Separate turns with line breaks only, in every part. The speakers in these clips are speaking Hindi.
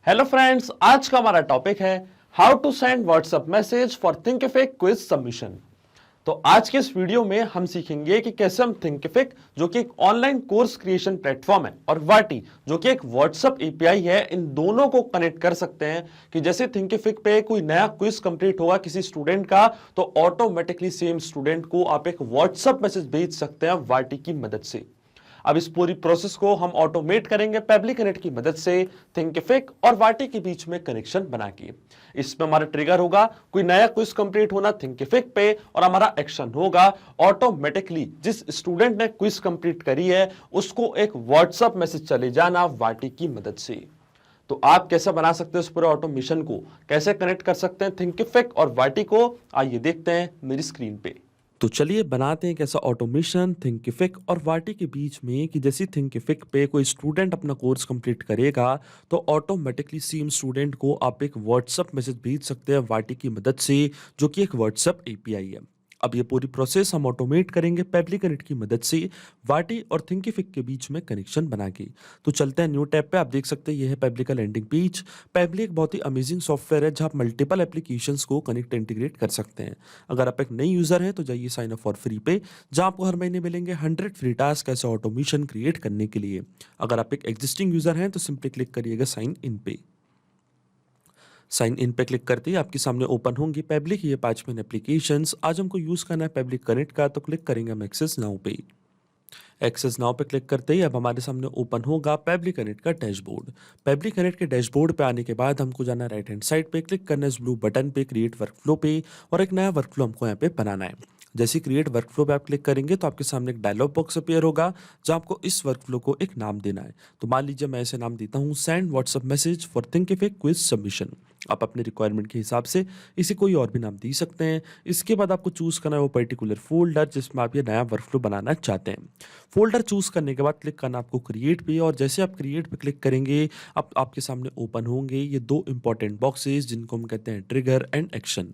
हेलो फ्रेंड्स, आज का हमारा टॉपिक है how to send WhatsApp message for Thinkific quiz submission. तो आज के इस वीडियो में हम सीखेंगे कि कैसे हम थिंकिफिक जो कि एक ऑनलाइन कोर्स क्रिएशन प्लेटफॉर्म है और वाटी जो कि एक व्हाट्सएप एपीआई है, इन दोनों को कनेक्ट कर सकते हैं कि जैसे थिंकिफिक पे कोई नया क्विज कंप्लीट होगा किसी स्टूडेंट का, तो ऑटोमेटिकली सेम स्टूडेंट को आप एक व्हाट्सएप मैसेज भेज सकते हैं वाटी की मदद से। अब इस पूरी प्रोसेस को हम ऑटोमेट करेंगे पेबली कनेक्ट की मदद से थिंकिफिक और वाटी के बीच में कनेक्शन बना के। इसमें हमारा ट्रिगर होगा कोई नया क्विज कंप्लीट होना थिंकिफिक पे, और हमारा एक्शन होगा ऑटोमेटिकली जिस स्टूडेंट ने क्विज कंप्लीट करी है उसको एक व्हाट्सएप मैसेज चले जाना वाटी की मदद से। तो आप कैसे बना सकते हैं इस पूरे ऑटोमेशन को, कैसे कनेक्ट कर सकते हैं थिंकिफिक और वाटी को, आइए देखते हैं मेरी स्क्रीन पे। तो चलिए बनाते हैं कैसा ऑटोमेशन थिंकिफिक और वाटी के बीच में कि जैसे थिंकिफिक पे कोई स्टूडेंट अपना कोर्स कंप्लीट करेगा तो ऑटोमेटिकली सेम स्टूडेंट को आप एक व्हाट्सएप मैसेज भेज सकते हैं वाटी की मदद से, जो कि एक व्हाट्सएप एपीआई है। अब ये पूरी प्रोसेस हम ऑटोमेट करेंगे पेबली कनेक्ट की मदद से वाटी और थिंकिफिक के बीच में कनेक्शन बना के। तो चलते हैं न्यू टैब पे। आप देख सकते हैं ये है पेबली का लैंडिंग पेज। पेबली एक बहुत ही अमेजिंग सॉफ्टवेयर है जहां आप मल्टीपल एप्लीकेशंस को कनेक्ट इंटीग्रेट कर सकते हैं। अगर आप एक नई यूजर हैं तो जाइए साइन अप फॉर फ्री पे, जहां आपको हर महीने मिलेंगे 100 फ्री टास्क ऐसे ऑटोमेशन क्रिएट करने के लिए। अगर आप एक एग्जिस्टिंग यूजर हैं तो सिंपली क्लिक करिएगा साइन इन पे। साइन इन पे क्लिक करते ही आपके सामने ओपन होंगी पेबली की ये 5 मेन एप्लीकेशंस। आज हमको यूज करना है पेबली कनेक्ट का, तो क्लिक करेंगे हम एक्सेस नाउ पे। एक्सेस नाउ पे क्लिक करते ही अब हमारे सामने ओपन होगा पेबली कनेक्ट का डैशबोर्ड। पेबली कनेक्ट के डैशबोर्ड पे आने के बाद हमको जाना है राइट हैंड साइड पे, क्लिक करना है इस ब्लू बटन पे क्रिएट वर्कफ्लो पे, और एक नया वर्कफ्लो हमको यहाँ पे बनाना है। जैसे क्रिएट वर्कफ्लो पे आप क्लिक करेंगे तो आपके सामने एक डायलॉग बॉक्स अपीयर होगा जहाँ आपको इस वर्कफ्लो को एक नाम देना है। तो मान लीजिए मैं ऐसे नाम देता हूँ send WhatsApp message for Thinkific quiz submission. आप अपने रिक्वायरमेंट के हिसाब से इसे कोई और भी नाम दे सकते हैं। इसके बाद आपको चूज करना है वो पर्टिकुलर फोल्डर जिसमें आप ये नया वर्कफ्लो बनाना चाहते हैं। फोल्डर चूज करने के बाद क्लिक करना आपको क्रिएट पे, और जैसे आप क्रिएट पे क्लिक करेंगे अब आपके सामने ओपन होंगे ये दो इंपॉर्टेंट बॉक्सेस जिनको हम कहते हैं ट्रिगर एंड एक्शन।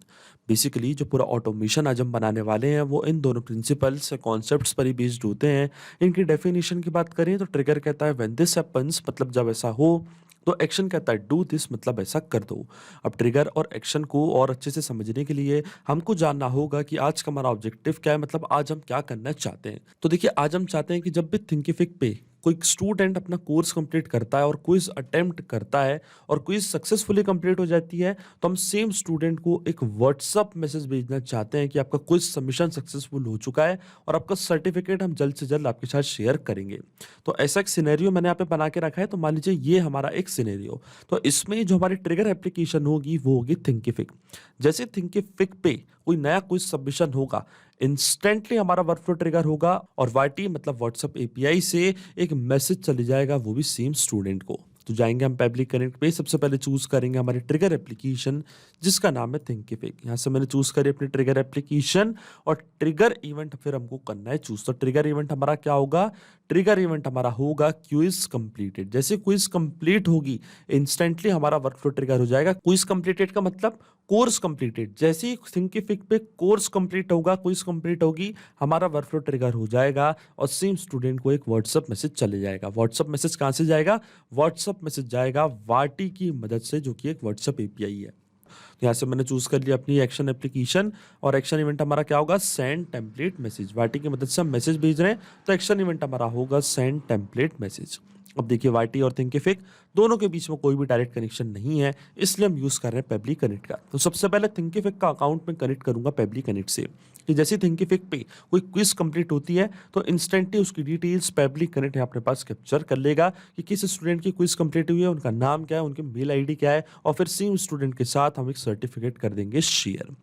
बेसिकली जो पूरा ऑटोमेशन आज हम बनाने वाले हैं वो इन दोनों प्रिंसिपल्स कॉन्सेप्ट्स पर ही बेस्ड होते हैं। इनकी डेफिनेशन की बात करें तो ट्रिगर कहता है व्हेन दिस हैपेंस, मतलब जब ऐसा हो, तो एक्शन कहता है डू दिस, मतलब ऐसा कर दो। अब ट्रिगर और एक्शन को और अच्छे से समझने के लिए हमको जानना होगा कि आज का हमारा ऑब्जेक्टिव क्या है, मतलब आज हम क्या करना चाहते हैं। तो देखिए आज हम चाहते हैं कि जब भी थिंकिफिक पे कोई स्टूडेंट अपना कोर्स कंप्लीट करता है और क्विज अटेम्प्ट करता है और क्विज सक्सेसफुली कंप्लीट हो जाती है, तो हम सेम स्टूडेंट को एक व्हाट्सअप मैसेज भेजना चाहते हैं कि आपका क्विज सबमिशन सक्सेसफुल हो चुका है और आपका सर्टिफिकेट हम जल्द से जल्द आपके साथ शेयर करेंगे। तो ऐसा एक सिनेरियो मैंने यहाँ पे बना के रखा है। तो मान लीजिए ये हमारा एक सिनेरियो, तो इसमें जो हमारी ट्रिगर एप्लीकेशन होगी वो होगी थिंकिफिक। जैसे थिंकिफिक पे कोई नया क्विज सबमिशन होगा, इंस्टेंटली हमारा वर्कफ्लो ट्रिगर होगा और वाटी मतलब व्हाट्सएप एपीआई से एक मैसेज चले जाएगा वो भी सेम स्टूडेंट को। तो जाएंगे हम पेबली कनेक्ट पे, सबसे पहले चूज करेंगे हमारी ट्रिगर एप्लीकेशन जिसका नाम है थिंकिफिक। यहाँ से मैंने चूज करी अपनी ट्रिगर एप्लीकेशन और ट्रिगर इवेंट फिर हमको करना है चूज। तो ट्रिगर इवेंट हमारा क्या होगा, ट्रिगर इवेंट हमारा होगा क्विज कंप्लीटेड। जैसे क्विज कंप्लीट होगी इंस्टेंटली हमारा वर्कफ्लो ट्रिगर हो जाएगा। क्विज कंप्लीटेड का मतलब कोर्स कंप्लीटेड। जैसे ही थिंकिफिक पे कोर्स कंप्लीट होगा, क्विज कंप्लीट होगी, हमारा वर्कफ्लो ट्रिगर हो जाएगा और सेम स्टूडेंट को एक व्हाट्सएप मैसेज चले जाएगा। व्हाट्सएप मैसेज कहाँ से जाएगा, व्हाट्सएप मैसेज जाएगा वाटी की मदद से जो कि एक व्हाट्सएप एपीआई है। तो यहाँ से मैंने चूज कर लिया अपनी एक्शन एप्लीकेशन और एक्शन इवेंट हमारा क्या होगा, सेंड टेम्पलेट मैसेज। वाटी की मदद से हम मैसेज भेज रहे हैं तो एक्शन इवेंट हमारा होगा सेंड टेम्पलेट मैसेज। अब देखिए वाटी और थिंकिफिक दोनों के बीच में कोई भी डायरेक्ट कनेक्शन नहीं है, इसलिए हम यूज कर रहे हैं पेबली कनेक्ट का। तो सबसे पहले थिंकिफिक का अकाउंट में कनेक्ट करूंगा पेबली कनेक्ट से कि जैसे थिंकिफिक पे कोई क्विज कंप्लीट होती है तो इंस्टेंटली उसकी डिटेल्स पेबली कनेक्ट अपने पास कैप्चर कर लेगा कि किस स्टूडेंट की क्विज कंप्लीट हुई है, उनका नाम क्या है, उनकी मेल आईडी क्या है, और फिर सेम स्टूडेंट के साथ हम एक सर्टिफिकेट कर देंगे शेयर।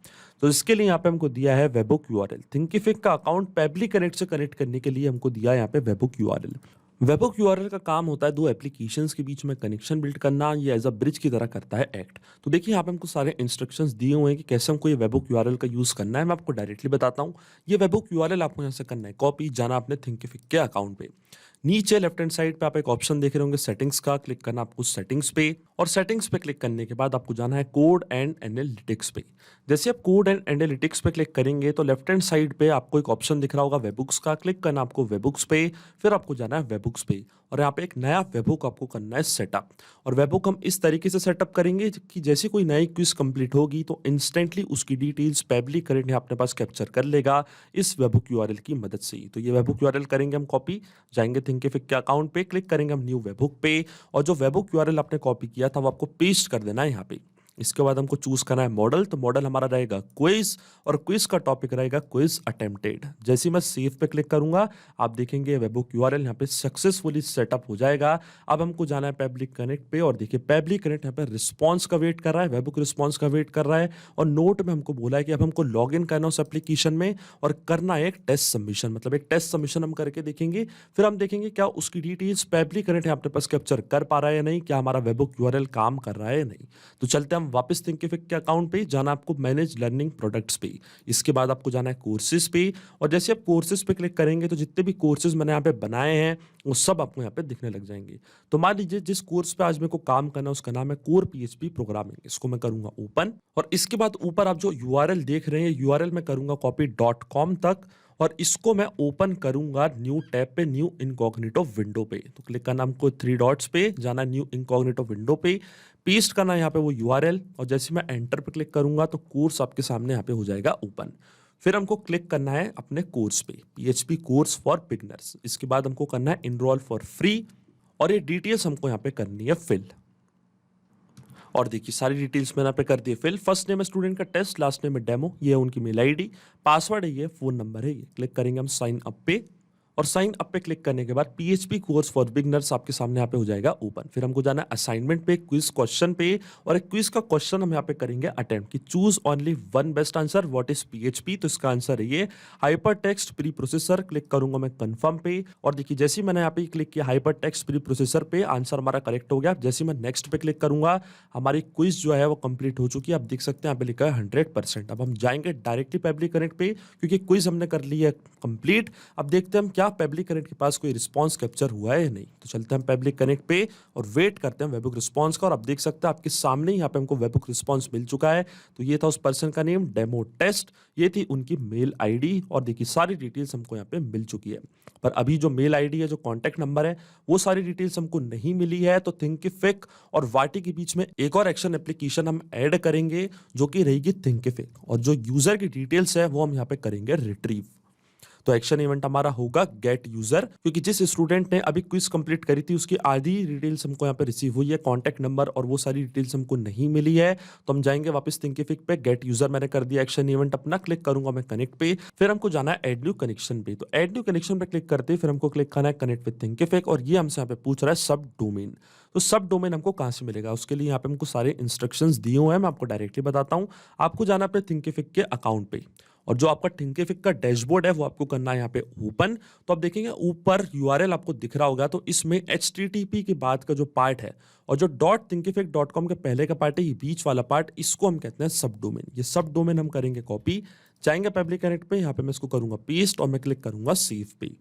तो इसके लिए यहाँ पे हमको दिया है वेबबुक यूआरएल। थिंकिफिक का अकाउंट पेबली कनेक्ट से कनेक्ट करने के लिए हमको दिया है यहाँ पे वेबबुक यूआरएल। वेबबुक यूआरएल का काम होता है दो एप्लीकेशंस के बीच में कनेक्शन बिल्ड करना, ये एज अ ब्रिज की तरह करता है एक्ट। तो देखिए यहाँ पे हमको सारे इंस्ट्रक्शंस दिए हुए हैं कि कैसे हमको ये वेबबुक यूआरएल का यूज करना है। मैं आपको डायरेक्टली बताता हूँ। ये वेबबुक यूआरएल आपको यहाँ से करना है कॉपी, जाना अपने थिंकिफिक के अकाउंट पे। नीचे लेफ्ट हैंड साइड पे आप एक ऑप्शन देख रहे होंगे सेटिंग्स का, क्लिक करना आपको सेटिंग्स पे, और सेटिंग्स पे क्लिक करने के बाद आपको जाना है कोड एंड एनालिटिक्स पे। जैसे आप कोड एंड एनालिटिक्स पे क्लिक करेंगे तो लेफ्ट हैंड साइड पे आपको एक ऑप्शन दिख रहा होगा वेबबुक्स का, क्लिक करना आपको वेबबुक्स पे, फिर आपको जाना है वेबबुक्स पे, और यहाँ पे एक नया वेबहुक आपको करना है सेटअप। और वेबहुक हम इस तरीके से सेटअप करेंगे कि जैसे कोई नई क्विज कंप्लीट होगी तो इंस्टेंटली उसकी डिटेल्स पब्लिक करंट यहाँ अपने पास कैप्चर कर लेगा इस वेबहुक यूआरएल की मदद से ही। तो ये वेबहुक यूआरएल करेंगे हम कॉपी, जाएंगे थिंकिफिक के अकाउंट पे, क्लिक करेंगे हम न्यू वेबहुक पे, और जो वेबहुक यूआरएल आपने कॉपी किया था वो आपको पेस्ट कर देना है यहाँ पे। इसके बाद हमको चूज करना है मॉडल, तो मॉडल हमारा रहेगा क्विज, और क्विज का टॉपिक रहेगा क्विज अटेम्प्टेड। जैसे ही मैं सेव पे क्लिक करूंगा आप देखेंगे वेबहुक यूआरएल यहाँ पे सक्सेसफुली सेटअप हो जाएगा। अब हमको जाना है पब्लिक कनेक्ट पे, और देखिए पब्लिक कनेक्ट यहाँ पे रिस्पॉन्स का वेट कर रहा है, वेबहुक रिस्पॉन्स का वेट कर रहा है, और नोट में हमको बोला है कि अब हमको लॉग इन करना उस एप्लीकेशन में और करना है एक टेस्ट सबमिशन, मतलब एक टेस्ट सबमिशन हम करके देखेंगे। फिर हम देखेंगे क्या उसकी डिटेल्स पब्लिक कनेक्ट यहाँ अपने पास कैप्चर कर पा रहा है या नहीं, क्या हमारा वेबहुक यूआरएल काम कर रहा है या नहीं। तो चलते हम वापस थिंकिफिक के अकाउंट पे, जाना आपको मैनेज लर्निंग प्रोडक्ट्स पे, इसके बाद आपको जाना है कोर्सेज पे, और जैसे आप कोर्सेज पे क्लिक करेंगे तो जितने भी कोर्सेज मैंने यहाँ पे बनाए हैं वो सब आपको यहाँ पे दिखने लग जाएंगे। तो मान लीजिए जिस कोर्स पे आज मेरे को काम करना है उसका नाम है कोर पीएचपी प्रोग्रामिंग, इसको मैं करूंगा ओपन, और इसके बाद ऊपर आप जो यूआरएल देख रहे हैं यूआरएल मैं करूंगा कॉपी .com तक, और इसको मैं ओपन करूंगा न्यू टैब पे, न्यू इनकॉग्निटो विंडो पे। तो क्लिक करना हमको 3 डॉट्स पे, जाना न्यू इनकॉग्निटो विंडो पे, पेस्ट करना यहाँ पे वो यूआरएल, और जैसे मैं एंटर पे क्लिक करूंगा तो कोर्स आपके सामने यहाँ पे हो जाएगा ओपन। फिर हमको क्लिक करना है अपने कोर्स पे, पीएचपी कोर्स फॉर बिगनर्स। इसके बाद हमको करना है इनरोल फॉर फ्री, और ये डिटेल्स हमको यहाँ पे करनी है फिल। और देखिए सारी डिटेल्स मैंने यहाँ पे कर दी फिल। फर्स्ट नेम है स्टूडेंट का टेस्ट, लास्ट नेम है डेमो, ये है उनकी मेल आईडी, पासवर्ड है ये, फोन नंबर है ये। क्लिक करेंगे हम साइन अप पे, और साइन अप पे क्लिक करने के बाद पीएचपी कोर्स फॉर बिगनर्स आपके सामने यहाँ पे हो जाएगा ओपन। फिर हमको जाना है असाइनमेंट पे, क्विज क्वेश्चन पे, और एक क्विज का क्वेश्चन हम यहाँ पे करेंगे अटेम्प्ट कि choose only one best answer, what is PHP. तो इसका आंसर है ये hyper text pre processor. Click करूंगा मैं कंफर्म पे, और देखिए जैसे ही मैंने यहाँ पे क्लिक किया हाइपर टेक्स्ट प्री प्रोसेसर पे, आंसर हमारा करेक्ट हो गया। जैसे ही मैं नेक्स्ट पे क्लिक करूंगा हमारी क्विज जो है वो कंप्लीट हो चुकी है, आप देख सकते हैं यहाँ पे लिखा है 100%। अब हम जाएंगे डायरेक्टली पब्लिक कनेक्ट पे, क्योंकि क्विज हमने कर ली है कंप्लीट। अब देखते हैं हम क्या पब्लिक कनेक्ट के पास कोई रिस्पांस कैप्चर हुआ है या नहीं। तो चलते हैं पब्लिक कनेक्ट पे और वेट करते हैं वेबहुक रिस्पांस का, और आप देख सकते हैं आपके सामने यहाँ पे हमको वेबहुक रिस्पांस मिल चुका है। तो ये था उस पर्सन का नेम डेमो टेस्ट, ये थी उनकी मेल आईडी, और देखिए सारी डिटेल्स हमको यहाँ पे मिल चुकी है। पर अभी जो मेल आईडी है, जो कॉन्टैक्ट नंबर है, वो सारी डिटेल्स हमको नहीं मिली है। तो थिंकिफिक और वाटी के बीच में एक और एक्शन एप्लीकेशन हम ऐड करेंगे जो कि रहेगी थिंकिफिक, और जो यूजर की डिटेल्स है वो हम यहाँ पे करेंगे रिट्रीव। तो एक्शन इवेंट हमारा होगा गेट यूजर, क्योंकि जिस स्टूडेंट ने अभी क्विज कंप्लीट करी थी उसकी आधी डिटेल्स हमको यहाँ पे रिसीव हुई है, कॉन्टैक्ट नंबर और वो सारी डिटेल्स हमको नहीं मिली है। तो हम जाएंगे वापस थिंकिफिक पे, गेट यूजर मैंने कर दिया एक्शन इवेंट अपना, क्लिक करूंगा मैं कनेक्ट पे, फिर हमको जाना है एड न्यू कनेक्शन पे। तो एड न्यू कनेक्शन पे क्लिक करते फिर हमको क्लिक करना है कनेक्ट विद थिंकिफिक, और ये हमसे यहाँ पे पूछ रहा है सब डोमेन। तो सब डोमेन हमको कहाँ से मिलेगा, उसके लिए यहाँ पे हमको सारे इंस्ट्रक्शंस दिए हुए हैं, मैं आपको डायरेक्टली बताता हूँ। आपको जाना अपने थिंकिफिक के अकाउंट पे, और जो आपका थिंकिफिक का डैशबोर्ड है वो आपको करना है यहाँ पे ओपन। तो आप देखेंगे ऊपर यूआरएल आपको दिख रहा होगा, तो इसमें HTTP के बाद का जो पार्ट है और जो .thinkific.com के पहले का पार्ट है, ये बीच वाला पार्ट, इसको हम कहते हैं सब डोमेन। ये सब डोमेन हम करेंगे कॉपी, जाएंगे पब्लिक कनेक्ट पे, यहाँ पे मैं इसको करूंगा पेस्ट, और मैं क्लिक करूंगा सेव पे।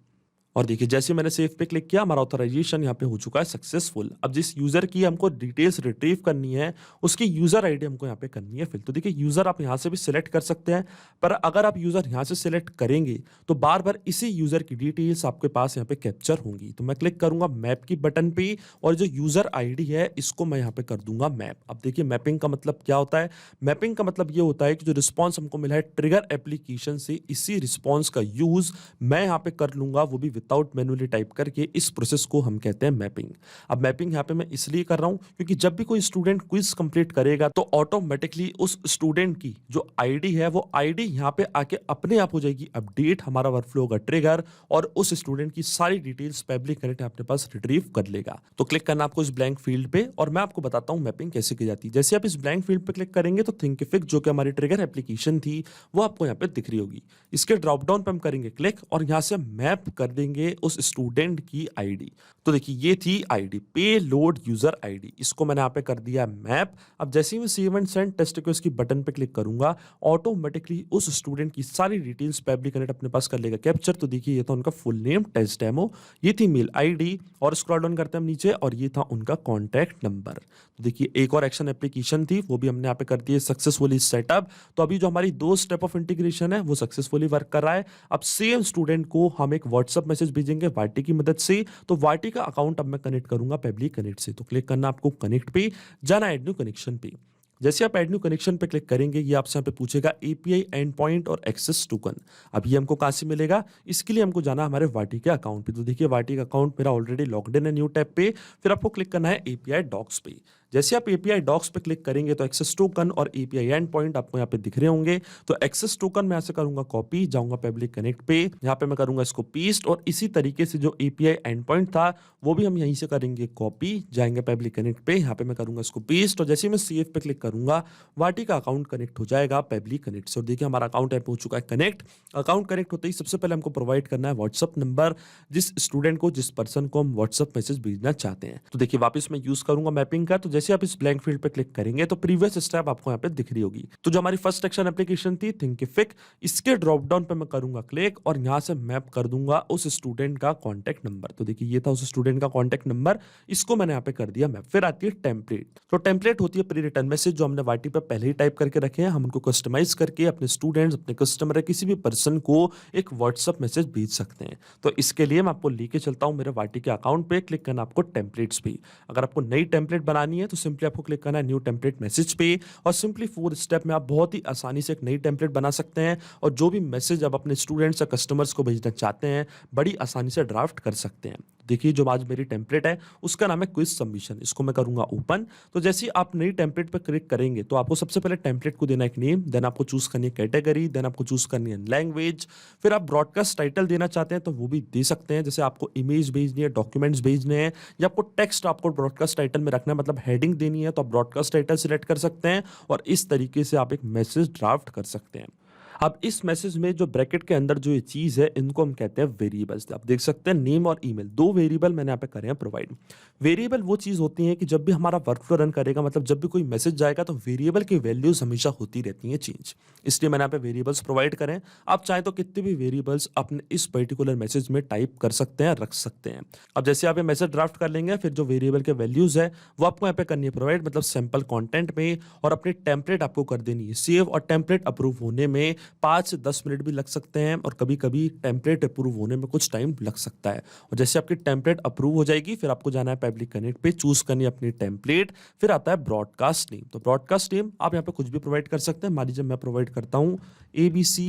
और देखिए जैसे मैंने सेव पे क्लिक किया हमारा ऑथराइजेशन यहाँ पे हो चुका है सक्सेसफुल। अब जिस यूजर की हमको डिटेल्स रिट्रीव करनी है उसकी यूजर आईडी हमको यहाँ पे करनी है फिल। तो देखिए यूजर आप यहाँ से भी सिलेक्ट कर सकते हैं, पर अगर आप यूजर यहाँ से सिलेक्ट करेंगे तो बार बार इसी यूजर की डिटेल्स आपके पास यहाँ पे कैप्चर होंगी। तो मैं क्लिक करूंगा मैप की बटन पे, और जो यूजर आईडी है इसको मैं यहाँ पे कर दूंगा मैप। अब देखिए मैपिंग का मतलब क्या होता है, मैपिंग का मतलब ये होता है कि जो रिस्पॉन्स हमको मिला है ट्रिगर एप्लीकेशन से, इसी रिस्पॉन्स का यूज मैं यहाँ पे कर लूंगा, वो भी विदाउट मैन्युअली टाइप करके। इस प्रोसेस को हम कहते हैं मैपिंग। अब मैपिंग यहाँ पे मैं इसलिए कर रहा हूँ क्योंकि जब भी कोई स्टूडेंट क्विज कंप्लीट करेगा तो ऑटोमेटिकली उस स्टूडेंट की जो आईडी है वो आईडी यहाँ पे आके अपने आप हो जाएगी अपडेट, हमारा वर्कफ्लो होगा ट्रिगर, और उस स्टूडेंट की सारी डिटेल्स पब्लिक कनेक्ट अपने पास रिट्रीव कर लेगा। तो क्लिक करना आपको इस ब्लैंक फील्ड पे, और मैं आपको बताता हूँ मैपिंग कैसे की जाती है। जैसे आप इस ब्लैंक फील्ड पे क्लिक करेंगे तो थिंकिफिक जो कि हमारी ट्रिगर एप्लीकेशन थी वो आपको यहाँ पे दिख रही होगी। इसके ड्रॉप डाउन पे हम करेंगे क्लिक, और यहाँ से मैप कर देंगे उस स्टूडेंट की आईडी। तो देखिए ये थी आईडी, पे लोड यूजर आईडी, इसको मैंने यहाँ पे कर दिया मैप। अब जैसे ही मैं save and send test request की बटन पे क्लिक करूंगा ऑटोमेटिकली उस स्टूडेंट की सारी डिटेल्स पब्लिक कनेक्ट अपने पास कर लेगा कैप्चर। तो देखिए ये था उनका फुल नेम टेस्ट डेमो, ये थी मेल आईडी, और स्क्रॉल डाउन करते हैं हम नीचे, और ये था उनका कॉन्टैक्ट नंबर। तो देखिए एक और एक्शन एप्लीकेशन थी वो भी हमने यहाँ पे कर दी है सक्सेसफुली सेटअप। तो अभी जो हमारी 2 स्टेप ऑफ इंटीग्रेशन है वो सक्सेसफुली वर्क कर रहा है। अब सेम स्टूडेंट को हम एक व्हाट्सएप मैसेज मैसेज भेजेंगे वाटी की मदद से, तो वाटी का अकाउंट अब मैं कनेक्ट करूंगा पेबली कनेक्ट से। तो क्लिक करना आपको कनेक्ट पे, जाना ऐड न्यू कनेक्शन पे। जैसे आप ऐड न्यू कनेक्शन पे क्लिक करेंगे, ये आपसे यहाँ पे पूछेगा एपीआई एंड पॉइंट और एक्सेस टोकन। अब ये हमको कहाँ से मिलेगा, इसके लिए हमको जाना हमारे वाटी के अकाउंट पे। तो देखिए वाटी का अकाउंट मेरा ऑलरेडी लॉग्ड इन है न्यू टैब पे। फिर आपको क्लिक करना है एपीआई डॉक्स पे। जैसे आप एपीआई डॉक्स पे क्लिक करेंगे तो एक्सेस टोकन और एपीआई एंड पॉइंट आपको यहाँ पे दिख रहे होंगे। तो एक्सेस टोकन मैं यहाँ से करूंगा कॉपी, जाऊंगा पब्लिक कनेक्ट पे, यहाँ पे मैं करूंगा इसको पेस्ट, और इसी तरीके से जो एपीआई एंड पॉइंट था वो भी हम यहीं से करेंगे कॉपी, जाएंगे पब्लिक कनेक्ट पे, यहाँ पे मैं करूंगा इसको पेस्ट, और जैसे ही मैं सेव पे क्लिक करूंगा वाटी का अकाउंट कनेक्ट हो जाएगा पब्लिक कनेक्ट से। और देखिए हमारा अकाउंट ऐप हो चुका है कनेक्ट। अकाउंट कनेक्ट होते ही सबसे पहले हमको प्रोवाइड करना है व्हाट्सअप नंबर, जिस स्टूडेंट को, जिस पर्सन को हम व्हाट्सअप मैसेज भेजना चाहते हैं। तो देखिए वापस मैं यूज करूंगा मैपिंग का। तो जैसे आप इस ब्लैंक फील्ड पे क्लिक करेंगे तो प्रीवियस स्टेप आपको यहाँ पे दिख रही होगी। तो जो हमारी फर्स्ट एक्शन एप्लीकेशन थी थिंकिफिक, इसके ड्रॉप डाउन पे मैं करूंगा क्लिक और यहाँ से मैप कर दूंगा उस स्टूडेंट का कॉन्टैक्ट नंबर। तो देखिए ये था उस स्टूडेंट का कॉन्टैक्ट नंबर, इसको मैंने यहाँ पे कर दिया मैप। फिर आती है टेम्पलेट। तो टेम्पलेट होती है प्री रिटर्न मैसेज जो हमने वाटी पे पहले ही टाइप करके रखे हैं। हम उनको कस्टमाइज करके अपने स्टूडेंट्स, अपने कस्टमर, किसी भी पर्सन को एक व्हाट्सअप मैसेज भेज सकते हैं। तो इसके लिए मैं आपको लेके चलता हूँ मेरे वाटी के अकाउंट पे। क्लिक करना आपको टेम्पलेट्स पे। अगर आपको नई टेम्पलेट बनानी है तो सिंपली आपको क्लिक करना है न्यू टेम्पलेट मैसेज पे, और सिंपली 4 स्टेप में आप बहुत ही आसानी से एक नई टेम्पलेट बना सकते हैं, और जो भी मैसेज आप अपने स्टूडेंट्स या कस्टमर्स को भेजना चाहते हैं बड़ी आसानी से ड्राफ्ट कर सकते हैं। देखिए जो आज मेरी टेम्पलेट है उसका नाम है क्विज सबमिशन, इसको मैं करूंगा ओपन। तो जैसे ही आप नई टेम्पलेट पर क्लिक करेंगे तो आपको सबसे पहले टेम्पलेट को देना एक नेम, देन आपको चूज करनी है कैटेगरी, देन आपको चूज करनी है लैंग्वेज। फिर आप ब्रॉडकास्ट टाइटल देना चाहते हैं तो वो भी दे सकते हैं, जैसे आपको इमेज भेजनी है, डॉक्यूमेंट्स भेजने हैं, या आपको टेक्स्ट आपको ब्रॉडकास्ट टाइटल में रखना है, मतलब हेडिंग देनी है, तो आप ब्रॉडकास्ट टाइटल सिलेक्ट कर सकते हैं और इस तरीके से आप एक मैसेज ड्राफ्ट कर सकते हैं। अब इस मैसेज में जो ब्रैकेट के अंदर जो ये चीज है इनको हम कहते हैं वेरिएबल्स। आप देख सकते हैं नेम और ईमेल, 2 वेरिएबल मैंने यहाँ पे करे हैं प्रोवाइड। वेरिएबल वो चीज होती है कि जब भी हमारा वर्कफ्लो रन करेगा, मतलब जब भी कोई मैसेज जाएगा, तो वेरिएबल की वैल्यूज हमेशा होती रहती है चेंज, इसलिए मैंने यहाँ पे वेरिएबल्स प्रोवाइड करें। आप चाहे तो कितने भी वेरिएबल्स अपने इस पर्टिकुलर मैसेज में टाइप कर सकते हैं, रख सकते हैं। अब जैसे आप ये मैसेज ड्राफ्ट कर लेंगे, फिर जो वेरिएबल के वैल्यूज है वो आपको यहाँ पे करनी है प्रोवाइड, मतलब सैंपल कॉन्टेंट में, और अपनी टेम्पलेट आपको कर देनी है सेव। और टेम्पलेट अप्रूव होने में 5 से 10 मिनट भी लग सकते हैं, और कभी कभी टेम्पलेट अप्रूव होने में कुछ टाइम लग सकता है। और जैसे आपकी टेम्पलेट अप्रूव हो जाएगी, फिर आपको जाना है पब्लिक कनेक्ट पे, चूज करनी है अपनी टेम्पलेट। फिर आता है ब्रॉडकास्ट नेम। तो ब्रॉडकास्ट नेम आप यहाँ पे कुछ भी प्रोवाइड कर सकते हैं। मान लीजिए मैं प्रोवाइड करता हूँ ABC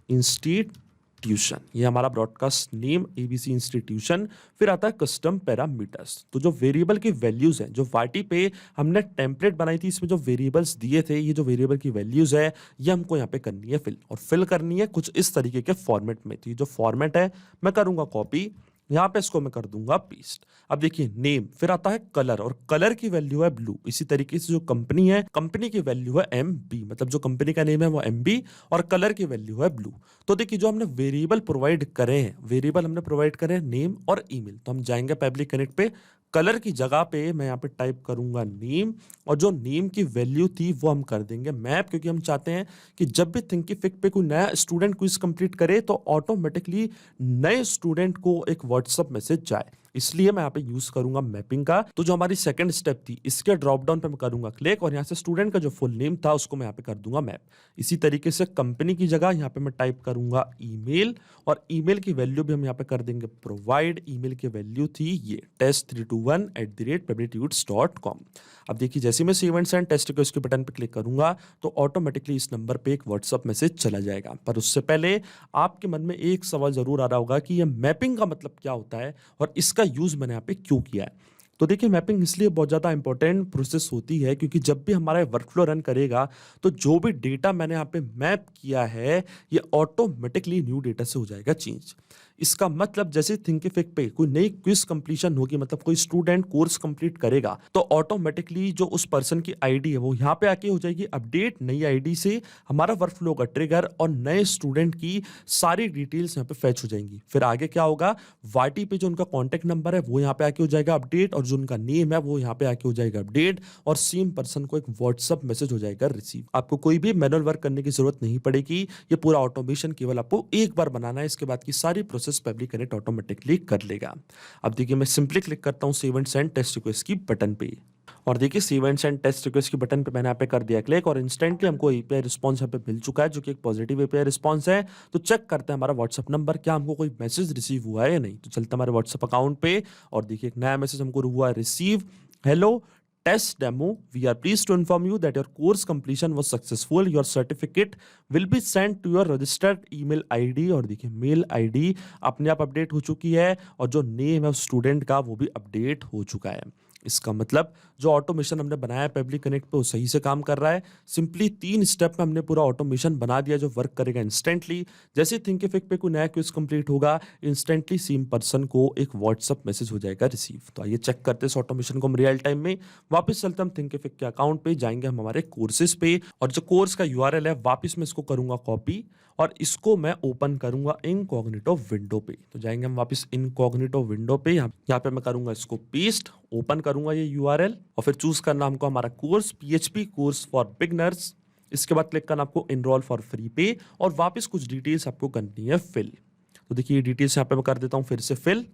इंस्टीट्यूशन, ये हमारा ब्रॉडकास्ट नेम ABC इंस्टीट्यूशन। फिर आता है कस्टम पैरामीटर्स। तो जो वेरिएबल की वैल्यूज हैं, जो वाटी पे हमने टेम्पलेट बनाई थी, इसमें जो वेरिएबल्स दिए थे, ये जो वेरिएबल की वैल्यूज है ये हमको यहाँ पे करनी है फिल, और फिल करनी है कुछ इस तरीके के फॉर्मेट में। तो ये जो फॉर्मेट है मैं करूंगा कॉपी, यहाँ पे इसको मैं कर दूंगा पेस्ट। अब देखिए नेम, फिर आता है कलर, और कलर की वैल्यू है ब्लू। इसी तरीके से जो कंपनी है, कंपनी की वैल्यू है MB, मतलब जो कंपनी का नेम है वो MB, और कलर की वैल्यू है ब्लू। तो देखिए जो हमने वेरिएबल प्रोवाइड करे हैं, वेरिएबल हमने प्रोवाइड करे हैं नेम और ईमेल। तो हम जाएंगे पब्लिक कनेक्ट पे, कलर की जगह पे मैं यहाँ पे टाइप करूंगा नेम, और जो नेम की वैल्यू थी वो हम कर देंगे मैप, क्योंकि हम चाहते हैं कि जब भी थिंकिफिक पे कोई नया स्टूडेंट क्विज कंप्लीट करे तो ऑटोमेटिकली नए स्टूडेंट को एक व्हाट्सएप मैसेज जाए, इसलिए मैं यहाँ पे यूज करूंगा मैपिंग का। तो जो हमारी सेकंड स्टेप थी, इसके ड्रॉप डाउन पे मैं करूंगा क्लिक, और यहाँ से स्टूडेंट का जो फुल नेम था उसको मैं यहाँ पे कर दूंगा मैप। इसी तरीके से कंपनी की जगह यहाँ पे मैं टाइप करूंगा ईमेल, और ईमेल की वैल्यू भी हम यहाँ पे कर देंगे प्रोवाइड। ईमेल की वैल्यू थी ये test321@pabtutors.com। अब देखिए जैसे मैं सेव एंड सेंड टेस्ट के उसके बटन पे क्लिक करूंगा तो ऑटोमेटिकली इस नंबर पे एक व्हाट्सएप मैसेज चला जाएगा। पर उससे पहले आपके मन में एक सवाल जरूर आ रहा होगा कि ये मैपिंग का मतलब क्या होता है और इसका यूज मैंने यहाँ पे क्यों किया है। तो देखिए मैपिंग इसलिए बहुत ज़्यादा इंपॉर्टेंट प्रोसेस होती है क्योंकि जब भी हमारा वर्कफ्लो रन करेगा तो जो भी डेटा मैंने यहाँ पे मैप किया है ये ऑटोमेटिकली न्यू डेटा से हो जाएगा चेंज। इसका मतलब जैसे थिंकिफिक पे कोई नई क्विज कंप्लीशन होगी, मतलब कोई स्टूडेंट कोर्स कंप्लीट करेगा तो ऑटोमेटिकली जो उस पर्सन की आईडी है वो यहाँ पे आके हो जाएगी अपडेट। नई आईडी से हमारा वर्कफ्लो का ट्रिगर और नए स्टूडेंट की सारी डिटेल्स यहाँ पे फैच हो जाएंगी। फिर आगे क्या होगा, वाटी पे जो उनका कॉन्टैक्ट नंबर है वो यहाँ पे आके हो जाएगा अपडेट, और जो उनका नेम है वो यहाँ पे आके हो जाएगा अपडेट, और सेम पर्सन को एक व्हाट्सएप मैसेज हो जाएगा रिसीव। आपको कोई भी मैनुअल वर्क करने की जरूरत नहीं पड़ेगी, ये पूरा ऑटोमेशन केवल आपको एक बार बनाना है, इसके बाद की सारी प्रोसेस पब्लिक कनेक्ट ऑटोमेटिकली कर लेगा। अब देखिए मैं सिंपली क्लिक करता हूं save and send test request की बटन पे। और देखिए save and send test request की बटन पे मैंने यहाँ पे कर दिया क्लिक और इंस्टेंटली हमको एपीआई रिस्पांस यहाँ पे मिल चुका है जो कि एक पॉजिटिव एपीआई रिस्पांस है। तो चेक करते हैं हमारा व्हाट्सअप नंबर क्या हमको कोई मैसेज रिसीव हुआ है या नहीं। तो चलते हैं हमारे व्हाट्सअप अकाउंट पे और देखिए एक नया मैसेज हमको हुआ है receive, hello test demo, we are pleased to inform you that your course completion was successful. Your certificate will be sent to your registered email ID। और देखिए मेल आईडी अपने आप अपडेट हो चुकी है और जो नेम है उस स्टूडेंट का वो भी अपडेट हो चुका है। इसका मतलब जो ऑटोमेशन हमने बनाया है पेबली कनेक्ट पे वो सही से काम कर रहा है। सिंपली 3 स्टेप में हमने पूरा ऑटोमेशन बना दिया जो वर्क करेगा इंस्टेंटली। जैसे थिंकिफिक पे कोई नया क्विज कंप्लीट होगा इंस्टेंटली सेम पर्सन को एक व्हाट्सअप मैसेज हो जाएगा रिसीव। तो आइए चेक करते हैं इस ऑटोमेशन को हम रियल टाइम में। वापस चलते हम थिंकिफिक के अकाउंट पे, जाएंगे हम हमारे कोर्सेज पे और जो कोर्स का यूआरएल है वापस मैं इसको करूंगा कॉपी और इसको मैं ओपन करूंगा इनकॉग्निटो विंडो पे। तो जाएंगे हम वापस इनकॉग्निटो विंडो पे, यहाँ पे मैं करूंगा इसको पेस्ट, ओपन करूंगा ये यूआरएल और फिर चूज करना हमको हमारा course PHP course for beginners. इसके बाद क्लिक करना आपको एनरोल फॉर फ्री पे और वापस कुछ डिटेल्स आपको करनी है फिल। तो देखिए ये डिटेल्स यहाँ पे मैं कर देता हूँ फिर से फिल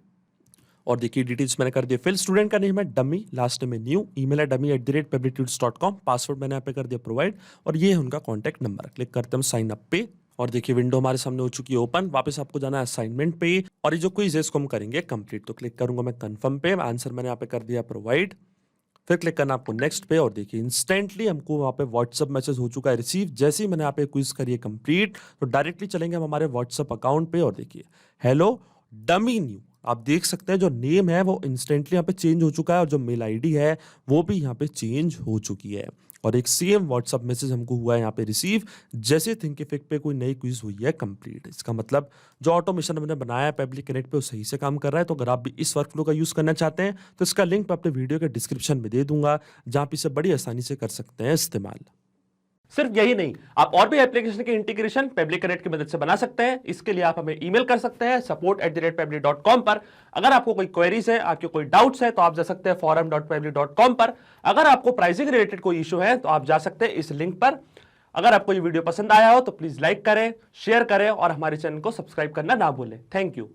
और देखिए डिटेल्स मैंने कर दिया फिल। स्टूडेंट का नेम है डमी, लास्ट नेम है न्यू, ईमेल है dummy@peblitudes.com, पासवर्ड मैंने यहाँ पे कर दिया प्रोवाइड और ये है उनका कॉन्टैक्ट नंबर। क्लिक करते हैं साइन अप पे और देखिए विंडो हमारे सामने हो चुकी है ओपन। वापस आपको जाना है असाइनमेंट पे और ये जो क्विज है इसको हम करेंगे कंप्लीट। तो क्लिक करूंगा मैं कंफर्म पे, आंसर मैंने यहाँ पे कर दिया प्रोवाइड, फिर क्लिक करना आपको नेक्स्ट पे और देखिए इंस्टेंटली हमको वहाँ पे व्हाट्सअप मैसेज हो चुका है रिसीव। जैसे ही मैंने यहाँ पे क्विज करी है कंप्लीट तो डायरेक्टली चलेंगे हम हमारे व्हाट्सअप अकाउंट पे और देखिए हेलो डमी न्यू, आप देख सकते हैं जो नेम है वो इंस्टेंटली यहाँ पे चेंज हो चुका है और जो मेल आईडी है वो भी यहाँ पे चेंज हो चुकी है और एक सेम व्हाट्सअप मैसेज हमको हुआ है यहाँ पे रिसीव जैसे थिंकिफिक पे कोई नई क्विज हुई है कंप्लीट। इसका मतलब जो ऑटोमेशन हमने बनाया है पेबली कनेक्ट पे वो सही से काम कर रहा है। तो अगर आप भी इस वर्कफ्लो का यूज करना चाहते हैं तो इसका लिंक मैं अपने वीडियो के डिस्क्रिप्शन में दे दूंगा जहां पे इसे बड़ी आसानी से कर सकते हैं इस्तेमाल। सिर्फ यही नहीं, आप और भी एप्लीकेशन के इंटीग्रेशन पेबली कनेक्ट की मदद से बना सकते हैं। इसके लिए आप हमें ईमेल कर सकते हैं support@pebly.com पर। अगर आपको कोई क्वेरीज है, आपके कोई डाउट्स है तो आप जा सकते हैं forum.pebly.com पर। अगर आपको प्राइसिंग रिलेटेड कोई इशू है तो आप जा सकते हैं इस लिंक पर। अगर आपको ये वीडियो पसंद आया हो तो प्लीज लाइक करें, शेयर करें और हमारे चैनल को सब्सक्राइब करना ना भूलें। Thank you.